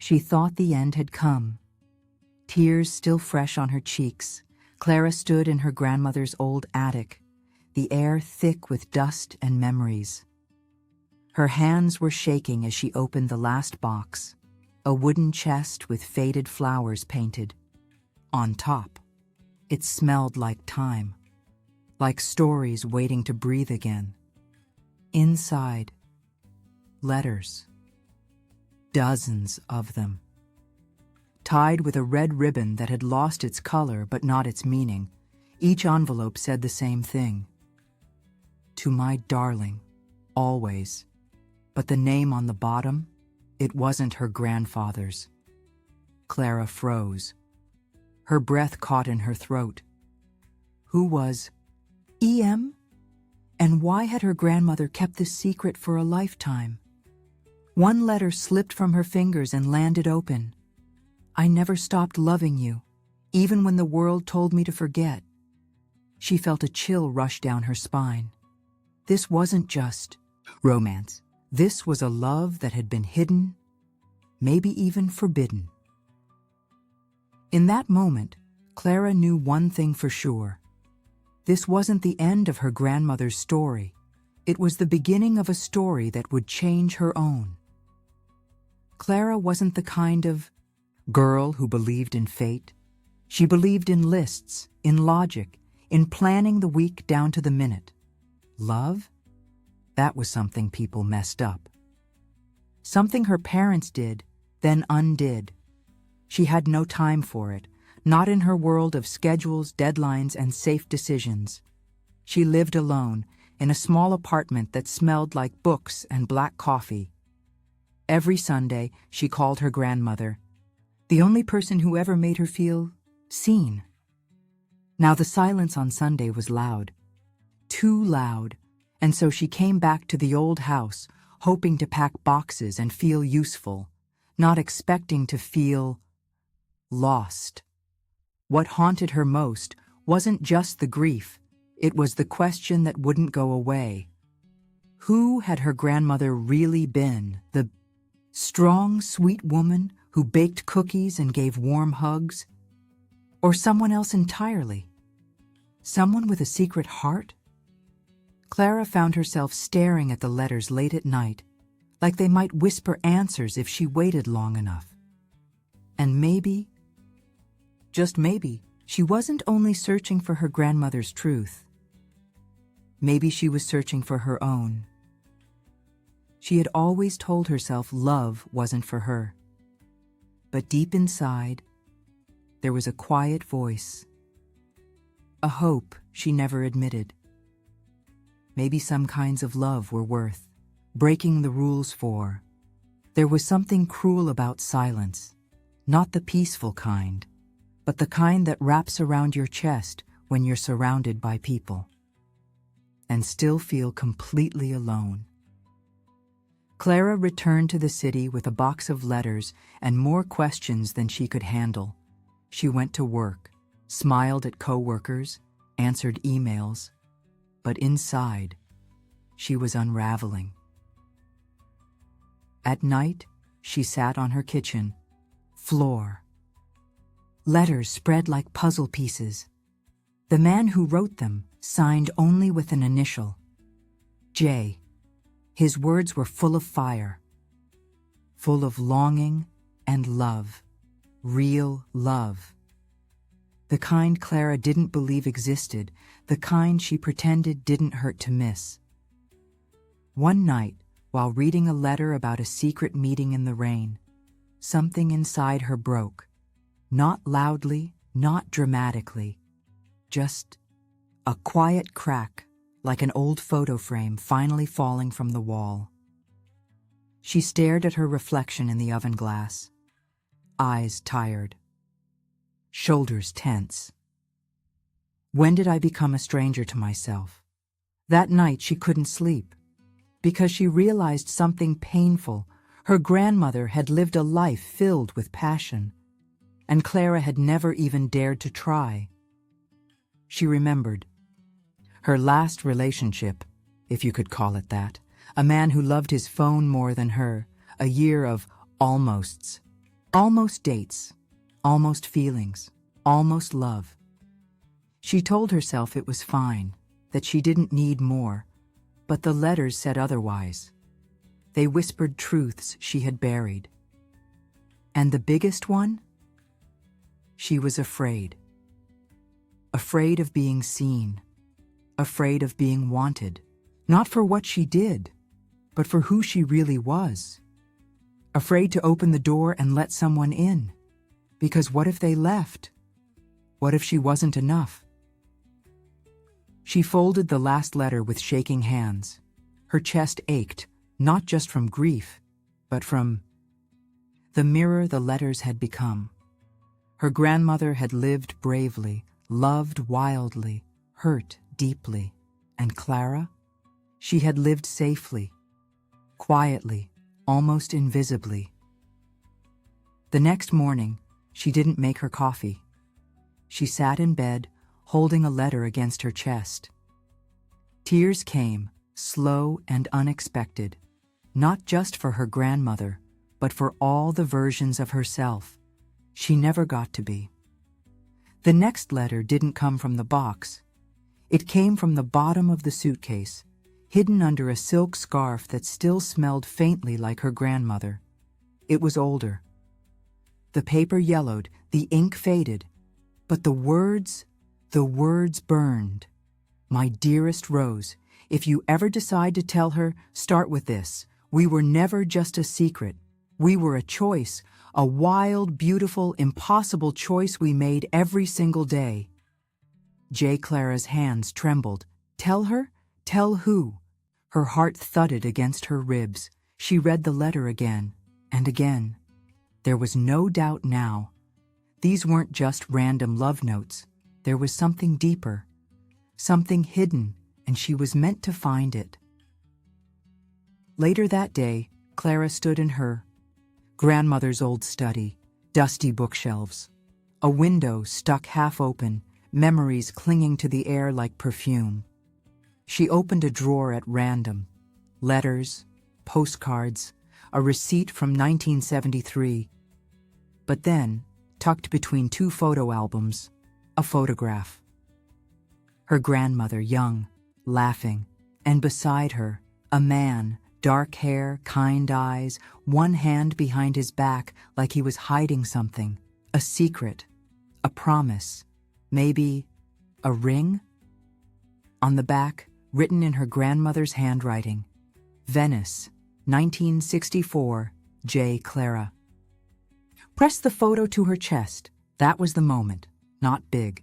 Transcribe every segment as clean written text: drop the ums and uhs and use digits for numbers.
She thought the end had come. Tears still fresh on her cheeks, Clara stood in her grandmother's old attic, the air thick with dust and memories. Her hands were shaking as she opened the last box, a wooden chest with faded flowers painted. On top, it smelled like time, like stories waiting to breathe again. Inside, letters. Dozens of them. Tied with a red ribbon that had lost its color but not its meaning, each envelope said the same thing. To my darling, always. But the name on the bottom, it wasn't her grandfather's. Clara froze. Her breath caught in her throat. Who was E.M.? And why had her grandmother kept this secret for a lifetime? One letter slipped from her fingers and landed open. I never stopped loving you, even when the world told me to forget. She felt a chill rush down her spine. This wasn't just romance. This was a love that had been hidden, maybe even forbidden. In that moment, Clara knew one thing for sure. This wasn't the end of her grandmother's story. It was the beginning of a story that would change her own. Clara wasn't the kind of girl who believed in fate. She believed in lists, in logic, in planning the week down to the minute. Love? That was something people messed up. Something her parents did, then undid. She had no time for it, not in her world of schedules, deadlines, and safe decisions. She lived alone, in a small apartment that smelled like books and black coffee. Every Sunday, she called her grandmother, the only person who ever made her feel seen. Now the silence on Sunday was loud, too loud, and so she came back to the old house, hoping to pack boxes and feel useful, not expecting to feel lost. What haunted her most wasn't just the grief, it was the question that wouldn't go away. Who had her grandmother really been? The strong, sweet woman who baked cookies and gave warm hugs? Or someone else entirely? Someone with a secret heart? Clara found herself staring at the letters late at night, like they might whisper answers if she waited long enough. And maybe, just maybe, she wasn't only searching for her grandmother's truth. Maybe she was searching for her own. She had always told herself love wasn't for her. But deep inside, there was a quiet voice, a hope she never admitted. Maybe some kinds of love were worth breaking the rules for. There was something cruel about silence, not the peaceful kind, but the kind that wraps around your chest when you're surrounded by people and still feel completely alone. Clara returned to the city with a box of letters and more questions than she could handle. She went to work, smiled at coworkers, answered emails, but inside, she was unraveling. At night, she sat on her kitchen floor. Letters spread like puzzle pieces. The man who wrote them signed only with an initial, J. His words were full of fire, full of longing and love, real love. The kind Clara didn't believe existed, the kind she pretended didn't hurt to miss. One night, while reading a letter about a secret meeting in the rain, something inside her broke. Not loudly, not dramatically, just a quiet crack, like an old photo frame finally falling from the wall. She stared at her reflection in the oven glass, eyes tired, shoulders tense. When did I become a stranger to myself? That night she couldn't sleep, because she realized something painful. Her grandmother had lived a life filled with passion, and Clara had never even dared to try. She remembered her last relationship, if you could call it that, a man who loved his phone more than her, a year of almosts. Almost dates, almost feelings, almost love. She told herself it was fine, that she didn't need more, but the letters said otherwise. They whispered truths she had buried. And the biggest one? She was afraid. Afraid of being seen. Afraid of being wanted. Not for what she did, but for who she really was. Afraid to open the door and let someone in. Because what if they left? What if she wasn't enough? She folded the last letter with shaking hands. Her chest ached, not just from grief, but from the mirror the letters had become. Her grandmother had lived bravely, loved wildly, hurt deeply. And Clara? She had lived safely, quietly, almost invisibly. The next morning, she didn't make her coffee. She sat in bed, holding a letter against her chest. Tears came, slow and unexpected, not just for her grandmother, but for all the versions of herself she never got to be. The next letter didn't come from the box. It came from the bottom of the suitcase, hidden under a silk scarf that still smelled faintly like her grandmother. It was older. The paper yellowed, the ink faded, but the words burned. My dearest Rose, if you ever decide to tell her, start with this. We were never just a secret. We were a choice, a wild, beautiful, impossible choice we made every single day. Clara's hands trembled. Tell her? Tell who? Her heart thudded against her ribs. She read the letter again and again. There was no doubt now. These weren't just random love notes. There was something deeper, something hidden, and she was meant to find it. Later that day, Clara stood in her grandmother's old study, dusty bookshelves, a window stuck half open, memories clinging to the air like perfume. She opened a drawer at random. Letters, postcards, a receipt from 1973. But then, tucked between two photo albums, a photograph. Her grandmother, young, laughing, and beside her, a man, dark hair, kind eyes, one hand behind his back like he was hiding something, a secret, a promise, maybe a ring? On the back, written in her grandmother's handwriting, Venice, 1964, Clara. Pressed the photo to her chest. That was the moment. Not big.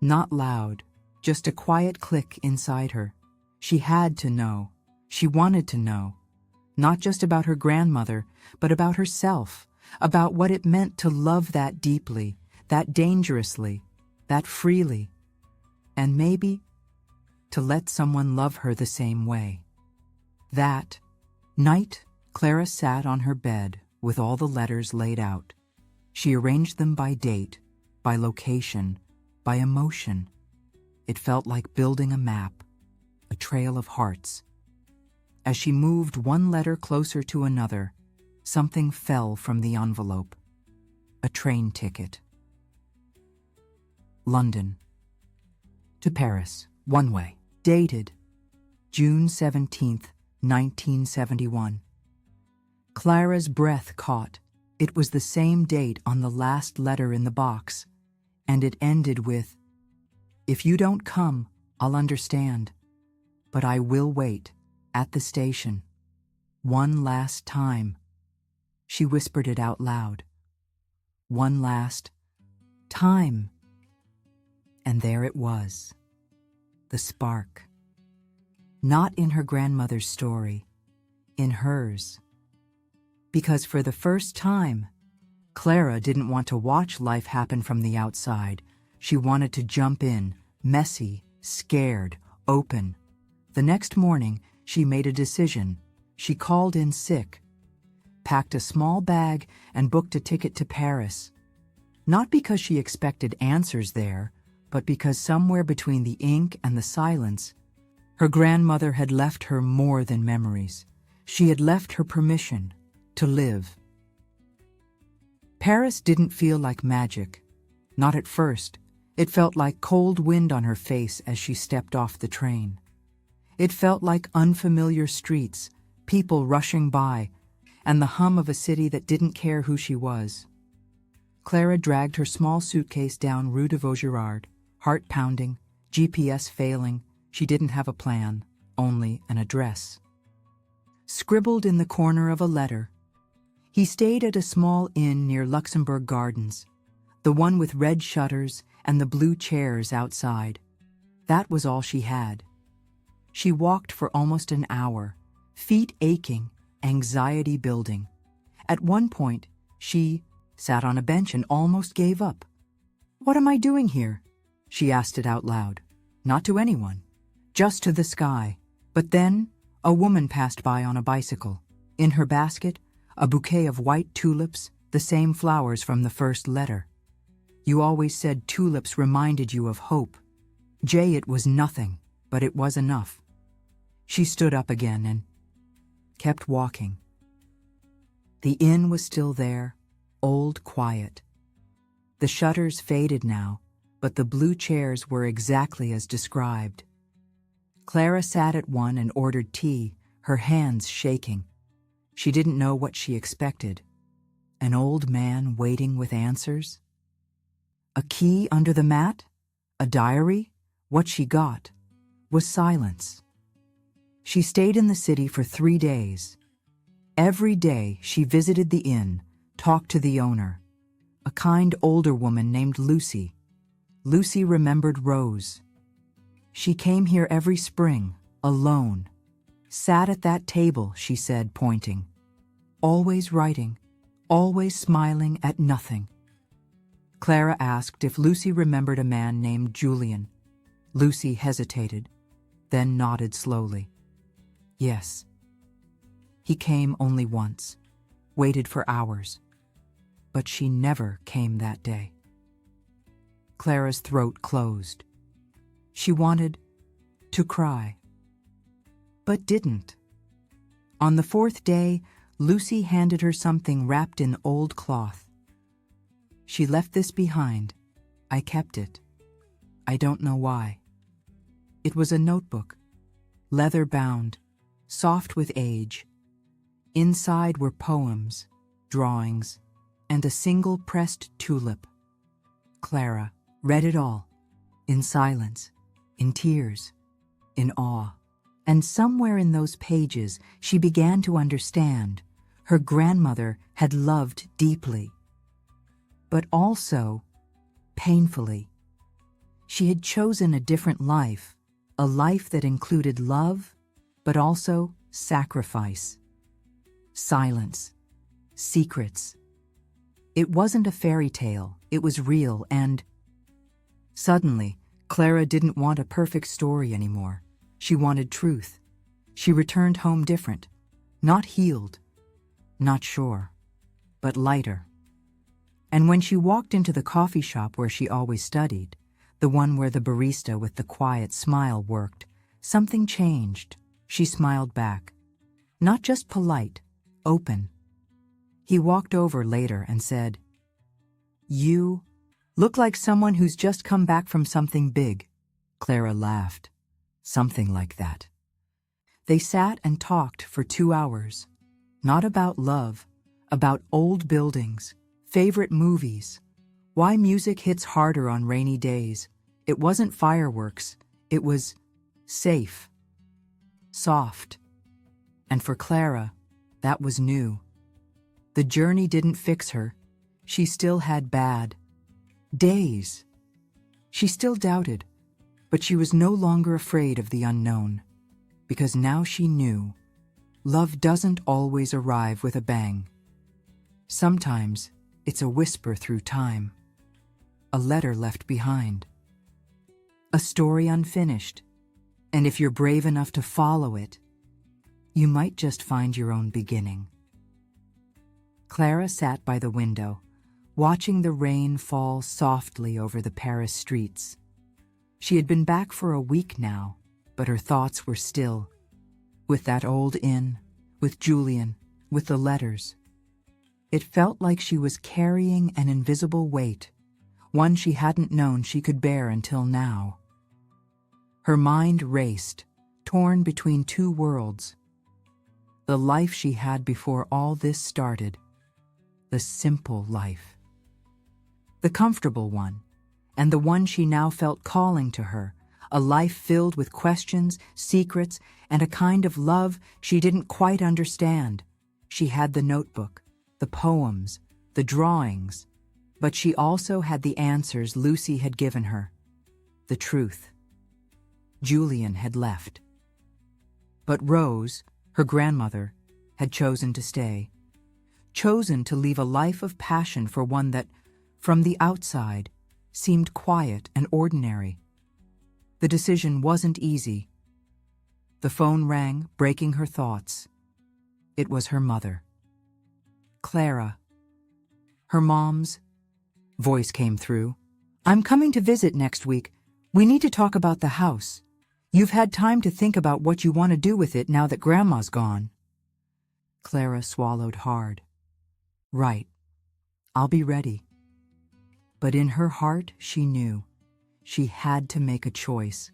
Not loud. Just a quiet click inside her. She had to know. She wanted to know. Not just about her grandmother, but about herself. About what it meant to love that deeply, that dangerously, that freely. And maybe to let someone love her the same way. That night, Clara sat on her bed with all the letters laid out. She arranged them by date, by location, by emotion. It felt like building a map, a trail of hearts. As she moved one letter closer to another, something fell from the envelope. A train ticket. London to Paris, one way. Dated June 17th, 1971. Clara's breath caught. It was the same date on the last letter in the box, and it ended with, "If you don't come, I'll understand, but I will wait at the station. One last time." She whispered it out loud. One last time. And there it was. The spark. Not in her grandmother's story, in hers. Because for the first time, Clara didn't want to watch life happen from the outside. She wanted to jump in, messy, scared, open. The next morning, she made a decision. She called in sick, packed a small bag, and booked a ticket to Paris. Not because she expected answers there, but because somewhere between the ink and the silence, her grandmother had left her more than memories. She had left her permission to live. Paris didn't feel like magic. Not at first. It felt like cold wind on her face as she stepped off the train. It felt like unfamiliar streets, people rushing by, and the hum of a city that didn't care who she was. Clara dragged her small suitcase down Rue de Vaugirard, heart pounding, GPS failing. She didn't have a plan, only an address. Scribbled in the corner of a letter. He stayed at a small inn near Luxembourg Gardens, the one with red shutters and the blue chairs outside. That was all she had. She walked for almost an hour, feet aching, anxiety building. At one point, she sat on a bench and almost gave up. "What am I doing here?" she asked it out loud. Not to anyone, just to the sky. But then, a woman passed by on a bicycle. In her basket, a bouquet of white tulips, the same flowers from the first letter. You always said tulips reminded you of hope. Jay, it was nothing, but it was enough. She stood up again and kept walking. The inn was still there, old, quiet. The shutters faded now, but the blue chairs were exactly as described. Clara sat at one and ordered tea, her hands shaking. She didn't know what she expected. An old man waiting with answers? A key under the mat? A diary? What she got was silence. She stayed in the city for 3 days. Every day she visited the inn, talked to the owner, a kind older woman named Lucy. Lucy remembered Rose. She came here every spring, alone. Sat at that table, she said, pointing. Always writing, always smiling at nothing. Clara asked if Lucy remembered a man named Julian. Lucy hesitated, then nodded slowly. Yes. He came only once, waited for hours. But she never came that day. Clara's throat closed. She wanted to cry, but didn't. On the 4th day, Lucy handed her something wrapped in old cloth. She left this behind. I kept it. I don't know why. It was a notebook, leather-bound, soft with age. Inside were poems, drawings, and a single pressed tulip. Clara read it all, in silence, in tears, in awe. And somewhere in those pages she began to understand her grandmother had loved deeply, but also painfully. She had chosen a different life, a life that included love, but also sacrifice, silence, secrets. It wasn't a fairy tale, it was real, and suddenly, Clara didn't want a perfect story anymore. She wanted truth. She returned home different, not healed, not sure, but lighter. And when she walked into the coffee shop where she always studied, the one where the barista with the quiet smile worked, something changed. She smiled back. Not just polite, open. He walked over later and said, "You look like someone who's just come back from something big." Clara laughed. Something like that. They sat and talked for 2 hours. Not about love, about old buildings, favorite movies, why music hits harder on rainy days. It wasn't fireworks, it was safe, soft. And for Clara, that was new. The journey didn't fix her. She still had bad days. She still doubted, but she was no longer afraid of the unknown, because now she knew love doesn't always arrive with a bang. Sometimes it's a whisper through time, a letter left behind, a story unfinished, and if you're brave enough to follow it, you might just find your own beginning. Clara sat by the window, watching the rain fall softly over the Paris streets. She had been back for a week now, but her thoughts were still with that old inn, with Julian, with the letters. It felt like she was carrying an invisible weight, one she hadn't known she could bear until now. Her mind raced, torn between two worlds. The life she had before all this started. The simple life. The comfortable one, and the one she now felt calling to her, a life filled with questions, secrets, and a kind of love she didn't quite understand. She had the notebook, the poems, the drawings, but she also had the answers Lucy had given her, the truth. Julian had left. But Rose, her grandmother, had chosen to stay, chosen to leave a life of passion for one that, from the outside, seemed quiet and ordinary. The decision wasn't easy. The phone rang, breaking her thoughts. It was her mother. Clara. Her mom's voice came through. "I'm coming to visit next week. We need to talk about the house. You've had time to think about what you want to do with it now that Grandma's gone." Clara swallowed hard. "Right. I'll be ready." But in her heart, she knew she had to make a choice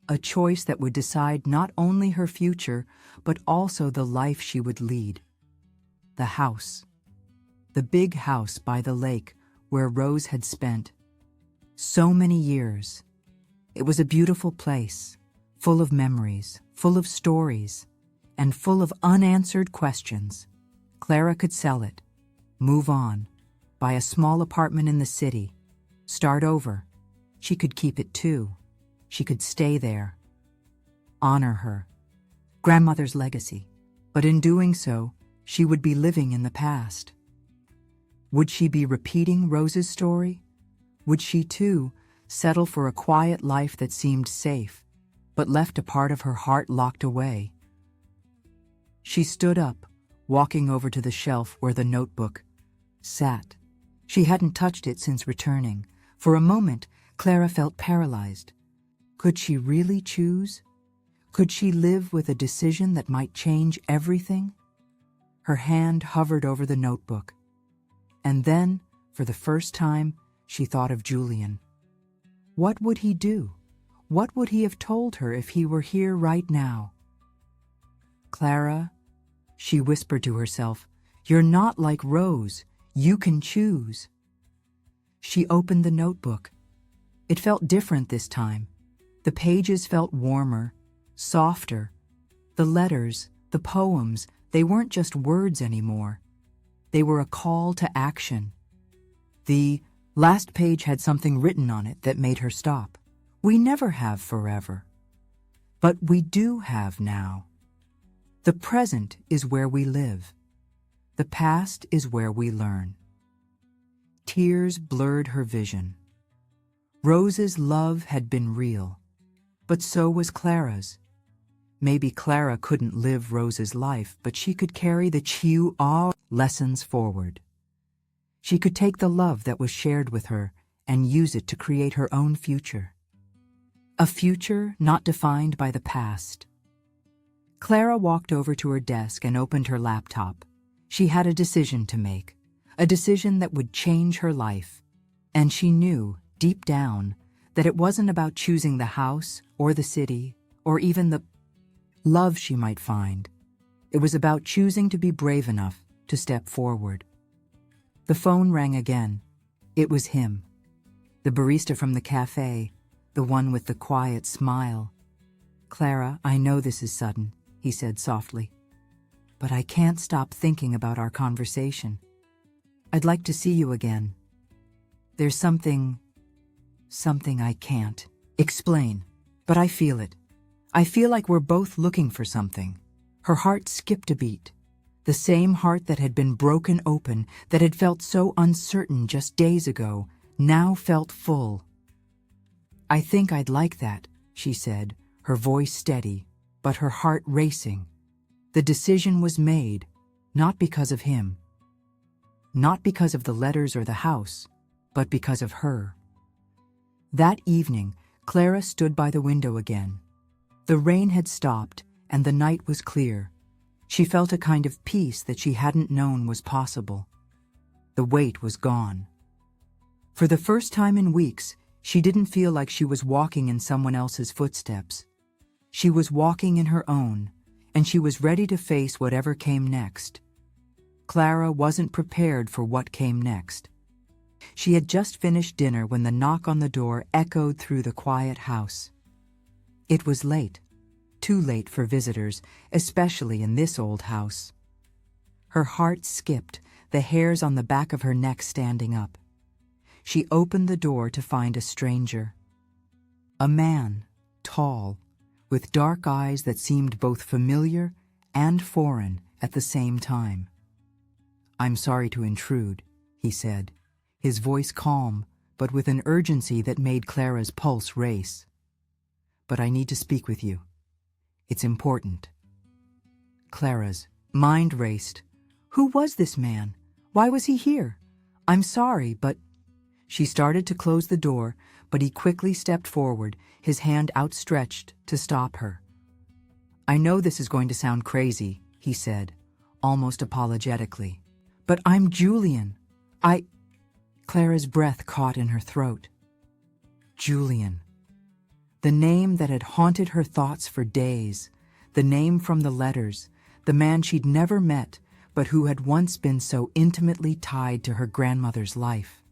that would decide not only her future, but also the life she would lead. The house. The big house by the lake where Rose had spent so many years. It was a beautiful place, full of memories, full of stories, and full of unanswered questions. Clara could sell it, move on, buy a small apartment in the city, start over. She could keep it too. She could stay there. Honor her grandmother's legacy. But in doing so, she would be living in the past. Would she be repeating Rose's story? Would she, too, settle for a quiet life that seemed safe, but left a part of her heart locked away? She stood up, walking over to the shelf where the notebook sat. She hadn't touched it since returning. For a moment, Clara felt paralyzed. Could she really choose? Could she live with a decision that might change everything? Her hand hovered over the notebook. And then, for the first time, she thought of Julian. What would he do? What would he have told her if he were here right now? "Clara," she whispered to herself, "you're not like Rose. You can choose." She opened the notebook. It felt different this time. The pages felt warmer, softer. The letters, the poems, they weren't just words anymore. They were a call to action. The last page had something written on it that made her stop. We never have forever. But we do have now. The present is where we live. The past is where we learn. Tears blurred her vision. Rose's love had been real, but so was Clara's. Maybe Clara couldn't live Rose's life, but she could carry the Chiu-Ah lessons forward. She could take the love that was shared with her and use it to create her own future. A future not defined by the past. Clara walked over to her desk and opened her laptop. She had a decision to make, a decision that would change her life. And she knew, deep down, that it wasn't about choosing the house or the city or even the love she might find. It was about choosing to be brave enough to step forward. The phone rang again. It was him, the barista from the cafe, the one with the quiet smile. "Clara, I know this is sudden," he said softly, "but I can't stop thinking about our conversation. I'd like to see you again. There's something I can't explain, but I feel it. I feel like we're both looking for something." Her heart skipped a beat. The same heart that had been broken open, that had felt so uncertain just days ago, now felt full. "I think I'd like that," she said, her voice steady, but her heart racing. The decision was made, not because of him. Not because of the letters or the house, but because of her. That evening, Clara stood by the window again. The rain had stopped, and the night was clear. She felt a kind of peace that she hadn't known was possible. The weight was gone. For the first time in weeks, she didn't feel like she was walking in someone else's footsteps. She was walking in her own, and she was ready to face whatever came next. Clara wasn't prepared for what came next. She had just finished dinner when the knock on the door echoed through the quiet house. It was late, too late for visitors, especially in this old house. Her heart skipped, the hairs on the back of her neck standing up. She opened the door to find a stranger. A man, tall, with dark eyes that seemed both familiar and foreign at the same time. "I'm sorry to intrude," he said, his voice calm, but with an urgency that made Clara's pulse race. "But I need to speak with you. It's important." Clara's mind raced. Who was this man? Why was he here? "I'm sorry, but—" She started to close the door, but he quickly stepped forward, his hand outstretched to stop her. "I know this is going to sound crazy," he said, almost apologetically. "But I'm Julian. Clara's breath caught in her throat. Julian. The name that had haunted her thoughts for days, the name from the letters, the man she'd never met, but who had once been so intimately tied to her grandmother's life.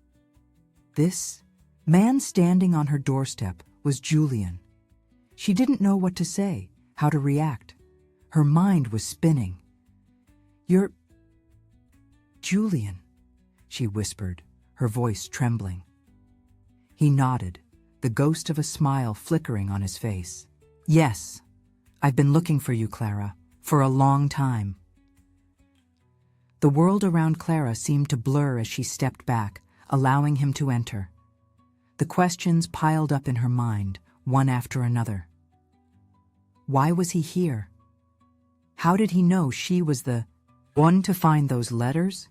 This man standing on her doorstep was Julian. She didn't know what to say, how to react. Her mind was spinning. "You're Julian," she whispered, her voice trembling. He nodded, the ghost of a smile flickering on his face. "Yes, I've been looking for you, Clara, for a long time." The world around Clara seemed to blur as she stepped back, allowing him to enter. The questions piled up in her mind, one after another. Why was he here? How did he know she was the one to find those letters?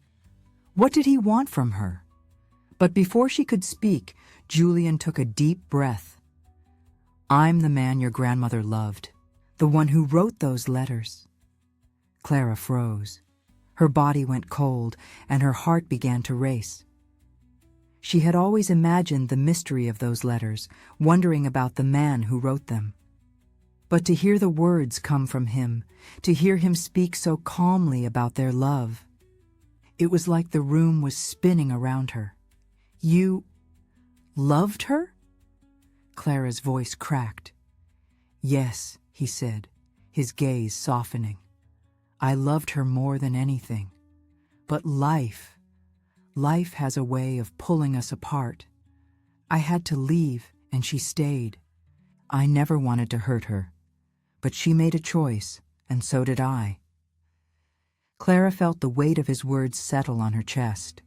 What did he want from her? But before she could speak, Julian took a deep breath. "I'm the man your grandmother loved, the one who wrote those letters." Clara froze. Her body went cold, and her heart began to race. She had always imagined the mystery of those letters, wondering about the man who wrote them. But to hear the words come from him, to hear him speak so calmly about their love, it was like the room was spinning around her. "You loved her?" Clara's voice cracked. "Yes," he said, his gaze softening. "I loved her more than anything. But life has a way of pulling us apart. I had to leave, and she stayed. I never wanted to hurt her. But she made a choice, and so did I." Clara felt the weight of his words settle on her chest.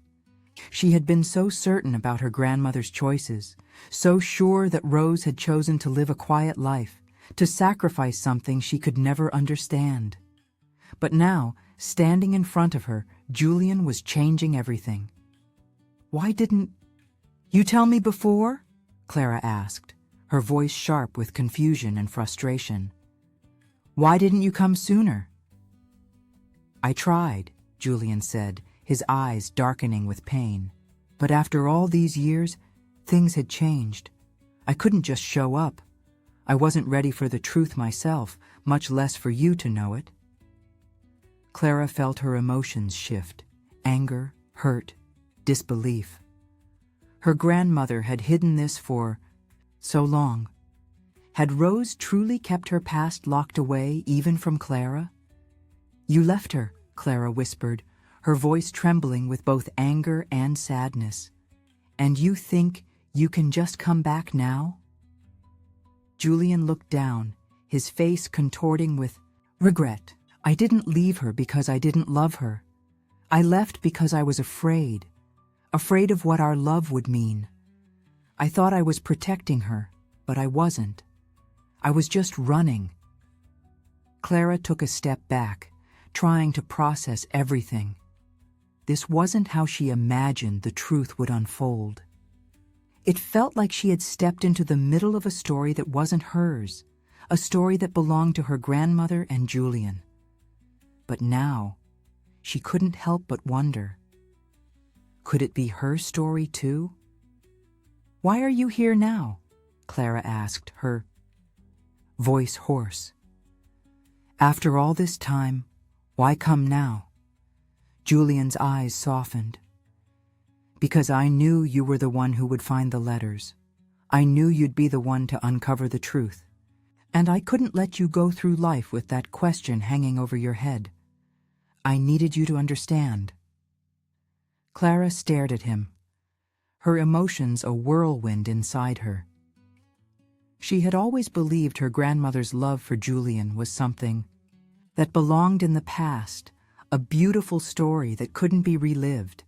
She had been so certain about her grandmother's choices, so sure that Rose had chosen to live a quiet life, to sacrifice something she could never understand. But now, standing in front of her, Julian was changing everything. "Why didn't you tell me before?" Clara asked, her voice sharp with confusion and frustration. "Why didn't you come sooner?" "I tried," Julian said, his eyes darkening with pain. "But after all these years, things had changed. I couldn't just show up. I wasn't ready for the truth myself, much less for you to know it." Clara felt her emotions shift: anger, hurt, disbelief. Her grandmother had hidden this for so long. Had Rose truly kept her past locked away, even from Clara? "You left her," Clara whispered, her voice trembling with both anger and sadness. "And you think you can just come back now?" Julian looked down, his face contorting with regret. "I didn't leave her because I didn't love her. I left because I was afraid of what our love would mean. I thought I was protecting her, but I wasn't. I was just running." Clara took a step back, trying to process everything. This wasn't how she imagined the truth would unfold. It felt like she had stepped into the middle of a story that wasn't hers, a story that belonged to her grandmother and Julian. But now, she couldn't help but wonder. Could it be her story too? "Why are you here now?" Clara asked, her voice hoarse. "After all this time, why come now?" Julian's eyes softened. "Because I knew you were the one who would find the letters. I knew you'd be the one to uncover the truth. And I couldn't let you go through life with that question hanging over your head. I needed you to understand." Clara stared at him, her emotions a whirlwind inside her. She had always believed her grandmother's love for Julian was something that belonged in the past, a beautiful story that couldn't be relived.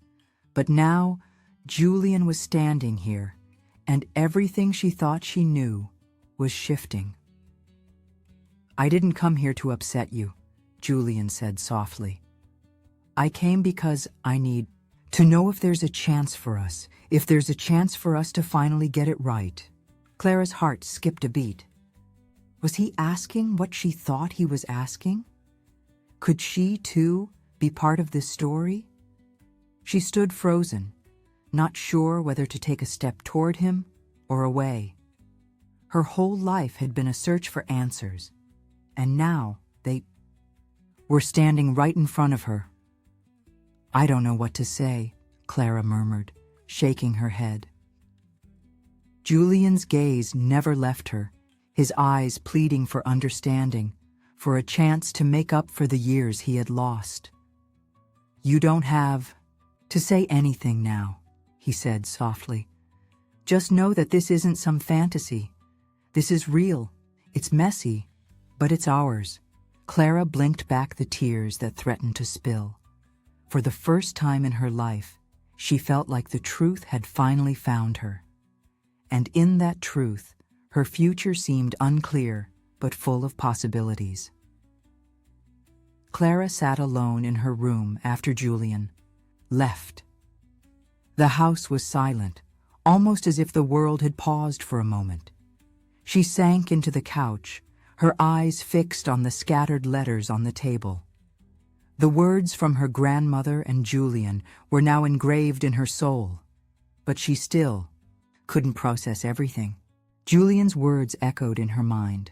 But now, Julian was standing here, and everything she thought she knew was shifting. "I didn't come here to upset you," Julian said softly. "I came because I need to know if there's a chance for us, if there's a chance for us to finally get it right." Clara's heart skipped a beat. Was he asking what she thought he was asking? Could she, too, be part of this story? She stood frozen, not sure whether to take a step toward him or away. Her whole life had been a search for answers, and now they were standing right in front of her. "I don't know what to say," Clara murmured, shaking her head. Julian's gaze never left her, his eyes pleading for understanding, for a chance to make up for the years he had lost. "You don't have to say anything now," he said softly. "Just know that this isn't some fantasy. This is real. It's messy, but it's ours." Clara blinked back the tears that threatened to spill. For the first time in her life, she felt like the truth had finally found her. And in that truth, her future seemed unclear, but full of possibilities. Clara sat alone in her room after Julian left. The house was silent, almost as if the world had paused for a moment. She sank into the couch, her eyes fixed on the scattered letters on the table. The words from her grandmother and Julian were now engraved in her soul, but she still couldn't process everything. Julian's words echoed in her mind.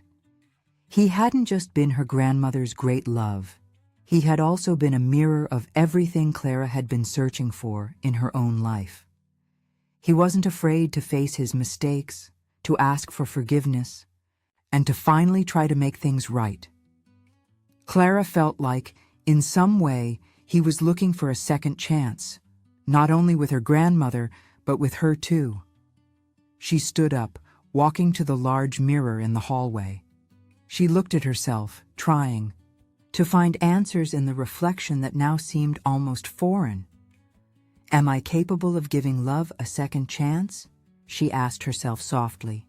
He hadn't just been her grandmother's great love. He had also been a mirror of everything Clara had been searching for in her own life. He wasn't afraid to face his mistakes, to ask for forgiveness, and to finally try to make things right. Clara felt like, in some way, he was looking for a second chance, not only with her grandmother, but with her too. She stood up, walking to the large mirror in the hallway. She looked at herself, trying to find answers in the reflection that now seemed almost foreign. "Am I capable of giving love a second chance?" she asked herself softly.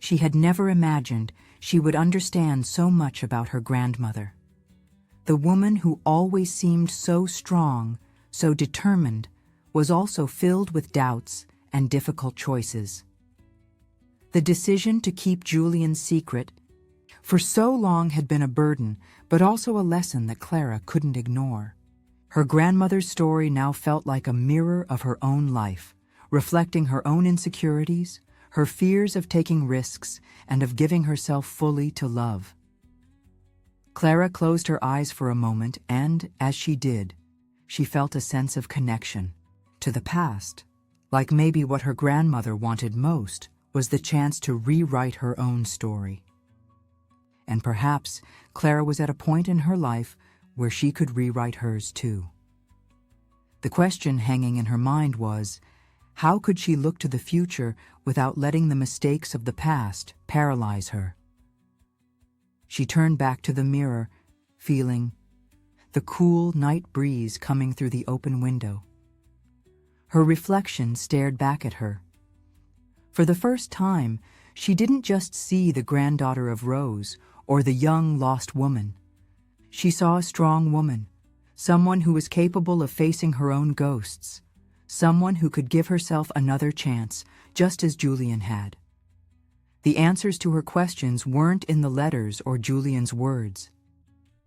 She had never imagined she would understand so much about her grandmother. The woman who always seemed so strong, so determined, was also filled with doubts and difficult choices. The decision to keep Julian's secret for so long had been a burden, but also a lesson that Clara couldn't ignore. Her grandmother's story now felt like a mirror of her own life, reflecting her own insecurities, her fears of taking risks, and of giving herself fully to love. Clara closed her eyes for a moment, and, as she did, she felt a sense of connection to the past, like maybe what her grandmother wanted most was the chance to rewrite her own story. And perhaps Clara was at a point in her life where she could rewrite hers too. The question hanging in her mind was, how could she look to the future without letting the mistakes of the past paralyze her? She turned back to the mirror, feeling the cool night breeze coming through the open window. Her reflection stared back at her. For the first time, she didn't just see the granddaughter of Rose or the young lost woman. She saw a strong woman, someone who was capable of facing her own ghosts, someone who could give herself another chance, just as Julian had. The answers to her questions weren't in the letters or Julian's words.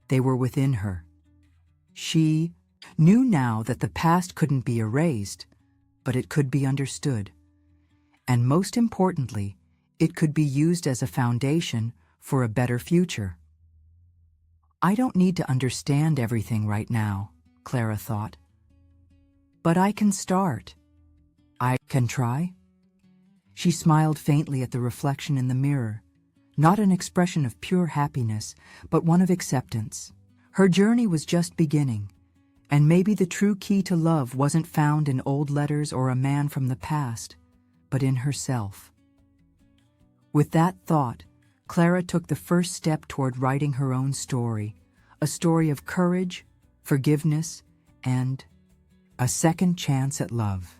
They were within her. She Knew now that the past couldn't be erased, but it could be understood. And most importantly, it could be used as a foundation for a better future. I don't need to understand everything right now, Clara thought. But I can start. I can try. She smiled faintly at the reflection in the mirror, not an expression of pure happiness, but one of acceptance. Her journey was just beginning, and maybe the true key to love wasn't found in old letters or a man from the past, but in herself. With that thought, Clara took the first step toward writing her own story, a story of courage, forgiveness, and a second chance at love.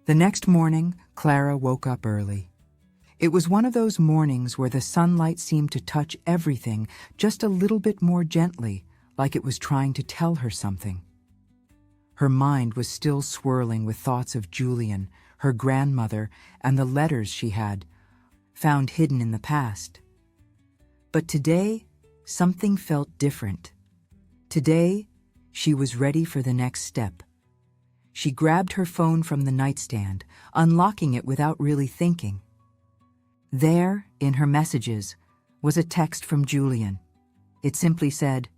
The next morning, Clara woke up early. It was one of those mornings where the sunlight seemed to touch everything just a little bit more gently, like it was trying to tell her something. Her mind was still swirling with thoughts of Julian, her grandmother, and the letters she had found hidden in the past. But today, something felt different. Today, she was ready for the next step. She grabbed her phone from the nightstand, unlocking it without really thinking. There, in her messages, was a text from Julian. It simply said,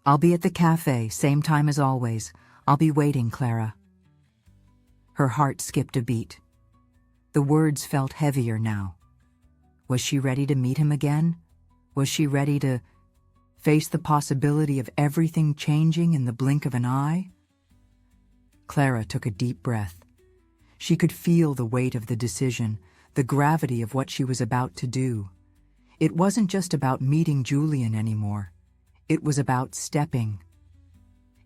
"I'll be at the cafe, same time as always. I'll be waiting, Clara." Her heart skipped a beat. The words felt heavier now. Was she ready to meet him again? Was she ready to face the possibility of everything changing in the blink of an eye? Clara took a deep breath. She could feel the weight of the decision, the gravity of what she was about to do. It wasn't just about meeting Julian anymore. It was about stepping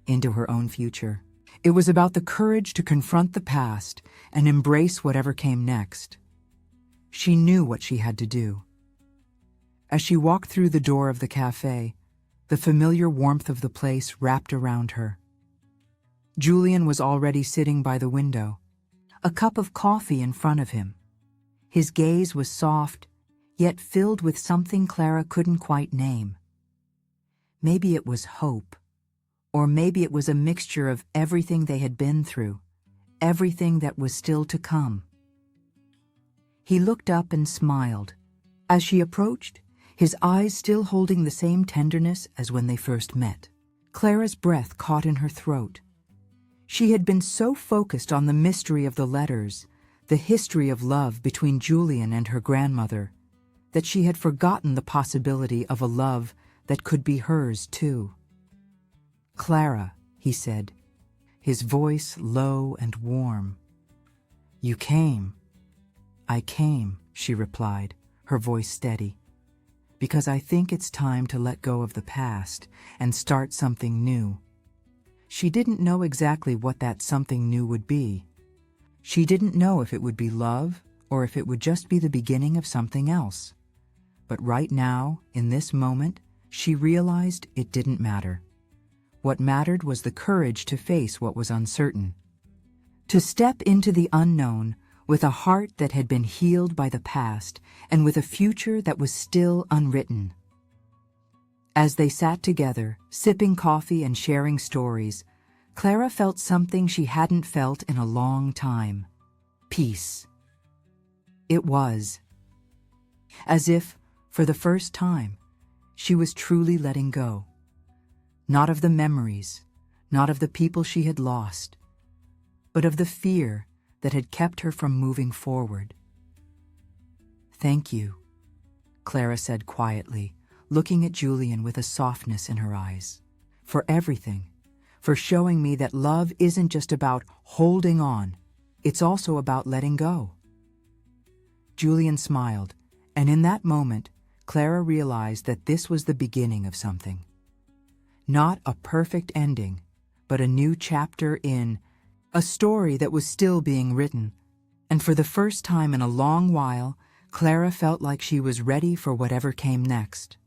into her own future. It was about the courage to confront the past and embrace whatever came next. She knew what she had to do. As she walked through the door of the cafe, the familiar warmth of the place wrapped around her. Julian was already sitting by the window, a cup of coffee in front of him. His gaze was soft, yet filled with something Clara couldn't quite name. Maybe it was hope, or maybe it was a mixture of everything they had been through, everything that was still to come. He looked up and smiled. As she approached, his eyes still holding the same tenderness as when they first met. Clara's breath caught in her throat. She had been so focused on the mystery of the letters, the history of love between Julian and her grandmother, that she had forgotten the possibility of a love that could be hers too. "Clara," he said, his voice low and warm. "You came." "I came," she replied, her voice steady, "because I think it's time to let go of the past and start something new." She didn't know exactly what that something new would be. She didn't know if it would be love or if it would just be the beginning of something else. But right now, in this moment, she realized it didn't matter. What mattered was the courage to face what was uncertain. To step into the unknown with a heart that had been healed by the past and with a future that was still unwritten. As they sat together, sipping coffee and sharing stories, Clara felt something she hadn't felt in a long time. Peace. It was as if, for the first time, she was truly letting go. Not of the memories, not of the people she had lost, but of the fear that had kept her from moving forward. "Thank you," Clara said quietly, looking at Julian with a softness in her eyes. "For everything, for showing me that love isn't just about holding on, it's also about letting go." Julian smiled, and in that moment, Clara realized that this was the beginning of something. Not a perfect ending, but a new chapter in a story that was still being written. And for the first time in a long while, Clara felt like she was ready for whatever came next.